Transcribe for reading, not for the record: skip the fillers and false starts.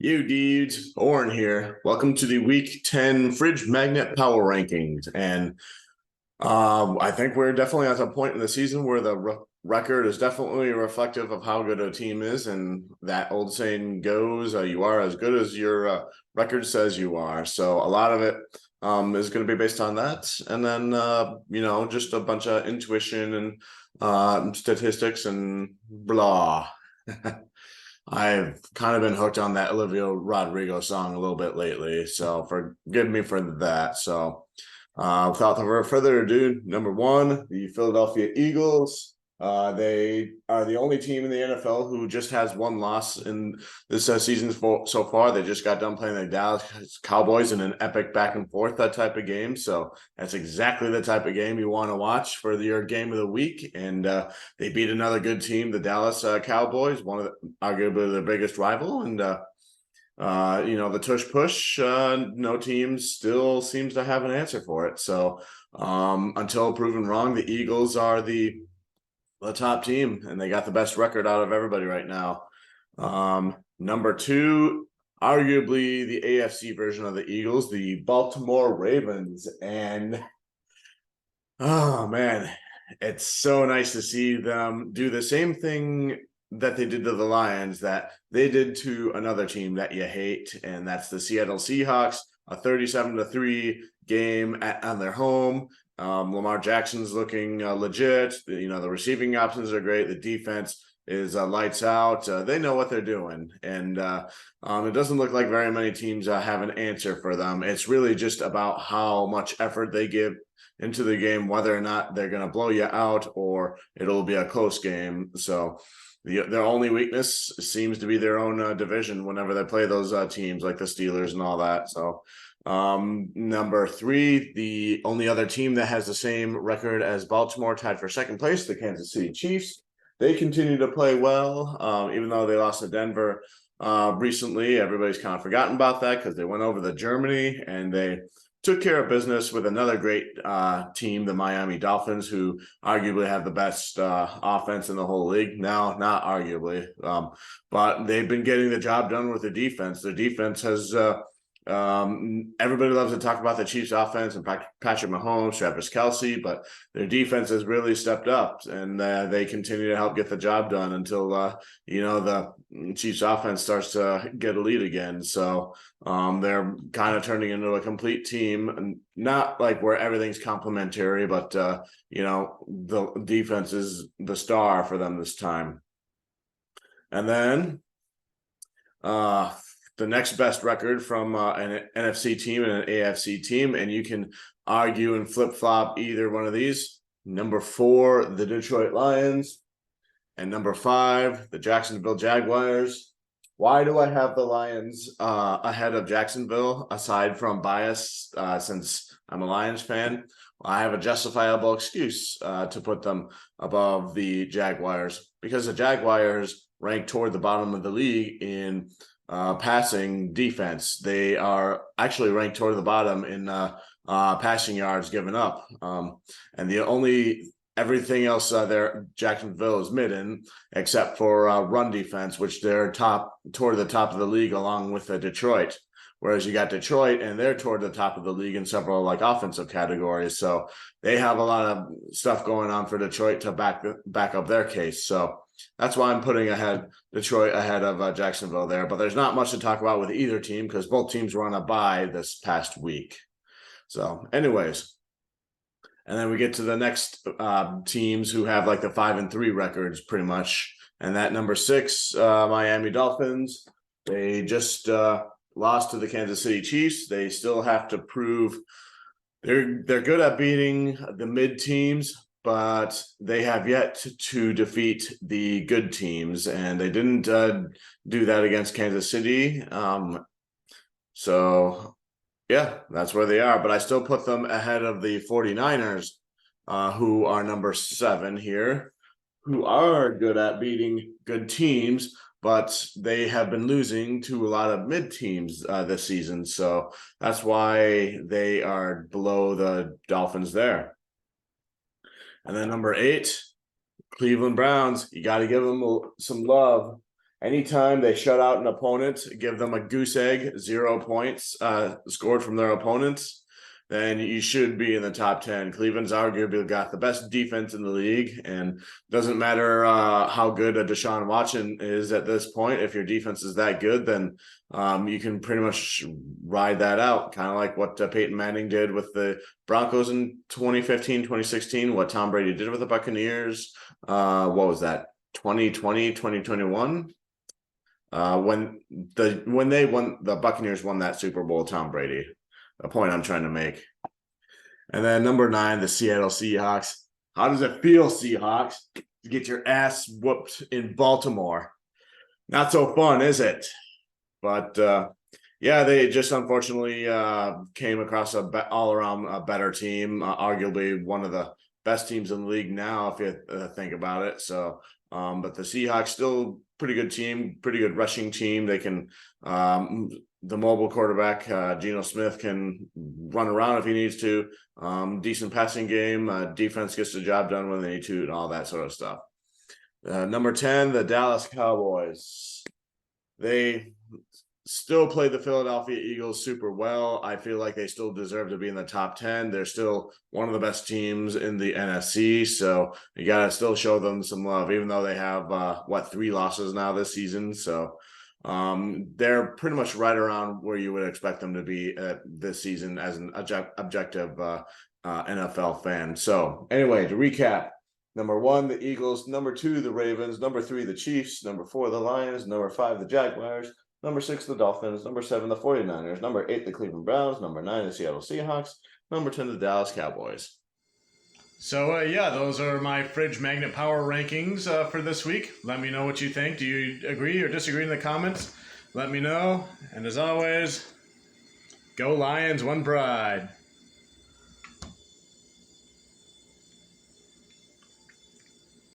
You dudes, Oren here. Welcome to the Week 10 Fridge Magnet Power Rankings. And I think we're definitely at a point in the season where the record is definitely reflective of how good a team is. And that old saying goes, you are as good as your record says you are. So a lot of it is going to be based on that. And then, just a bunch of intuition and statistics and blah. I've kind of been hooked on that Olivia Rodrigo song a little bit lately, so forgive me for that. So, without further ado, number one, the Philadelphia Eagles. They are the only team in the NFL who just has one loss in this season so far. They just got done playing the Dallas Cowboys in an epic back and forth that type of game. So that's exactly the type of game you want to watch for your game of the week. And they beat another good team, the Dallas Cowboys, one of arguably their biggest rival. And the tush push, no team still seems to have an answer for it. So until proven wrong, the Eagles are the top team, and they got the best record out of everybody right now. Number two, arguably the AFC version of the Eagles, the Baltimore Ravens. And oh man, it's so nice to see them do the same thing that they did to the Lions that they did to another team that you hate, and that's the Seattle Seahawks, a 37-3 game on their home. Lamar Jackson's looking legit. The receiving options are great. The defense is lights out. They know what they're doing, and it doesn't look like very many teams have an answer for them. It's really just about how much effort they give into the game, whether or not they're going to blow you out or it'll be a close game. So their only weakness seems to be their own division whenever they play those teams like the Steelers and all that. So number three, the only other team that has the same record as Baltimore, tied for second place, the Kansas City Chiefs. They continue to play well, even though they lost to Denver recently. Everybody's kind of forgotten about that because they went over to Germany and they took care of business with another great team, the Miami Dolphins, who arguably have the best offense in the whole league. Now, not arguably, but they've been getting the job done with the defense. Their defense has everybody loves to talk about the Chiefs offense and Patrick Mahomes, Travis Kelce, but their defense has really stepped up, and they continue to help get the job done until the Chiefs offense starts to get a lead again. So they're kind of turning into a complete team, and not like where everything's complementary, but the defense is the star for them this time. And then the next best record from an NFC team and an AFC team, and you can argue and flip-flop either one of these. Number four, the Detroit Lions, and number five, the Jacksonville Jaguars. Why do I have the Lions ahead of Jacksonville, aside from bias, since I'm a Lions fan? I have a justifiable excuse to put them above the Jaguars, because the Jaguars rank toward the bottom of the league in passing defense. They are actually ranked toward the bottom in passing yards given up. And the only everything else there, Jacksonville is mid except for run defense, which they're toward the top of the league along with Detroit. Whereas you got Detroit and they're toward the top of the league in several offensive categories. So they have a lot of stuff going on for Detroit to back up their case. So that's why I'm putting Detroit ahead of Jacksonville there. But there's not much to talk about with either team because both teams were on a bye this past week. So anyways, and then we get to the next teams who have the 5-3 records pretty much. And that number six, Miami Dolphins, they just lost to the Kansas City Chiefs. They still have to prove they're good at beating the mid teams, but they have yet to defeat the good teams, and they didn't do that against Kansas City. So, yeah, that's where they are. But I still put them ahead of the 49ers, who are number 7 here, who are good at beating good teams, but they have been losing to a lot of mid teams this season. So that's why they are below the Dolphins there. And then number 8, Cleveland Browns. You got to give them some love. Anytime they shut out an opponent, give them a goose egg, 0 points scored from their opponents, then you should be in the top 10. Cleveland's arguably got the best defense in the league, and doesn't matter how good a Deshaun Watson is at this point. If your defense is that good, then you can pretty much ride that out, kind of like what Peyton Manning did with the Broncos in 2015, 2016, what Tom Brady did with the Buccaneers. What was that? 2020, 2021? When they won, the Buccaneers won that Super Bowl, Tom Brady. A point I'm trying to make. And then number 9, the Seattle Seahawks. How does it feel, Seahawks, to get your ass whooped in Baltimore? Not so fun, is it? But yeah, they just unfortunately came across all around a better team, arguably one of the best teams in the league now, if you think about it. So, but the Seahawks still pretty good team, pretty good rushing team. They can the mobile quarterback, Geno Smith, can run around if he needs to. Decent passing game. Defense gets the job done when they need to, and all that sort of stuff. Number 10, the Dallas Cowboys. They still play the Philadelphia Eagles super well. I feel like they still deserve to be in the top 10. They're still one of the best teams in the NFC, so you got to still show them some love, even though they have, 3 losses now this season. So they're pretty much right around where you would expect them to be this season as an objective NFL fan. So anyway, to recap, number 1, the Eagles, number 2, the Ravens, number 3, the Chiefs, number 4, the Lions, number 5, the Jaguars, number 6, the Dolphins, number 7, the 49ers, number 8, the Cleveland Browns, number 9, the Seattle Seahawks, number 10, the Dallas Cowboys. So, yeah, those are my Fridge Magnet Power rankings for this week. Let me know what you think. Do you agree or disagree in the comments? Let me know. And as always, go Lions, one pride.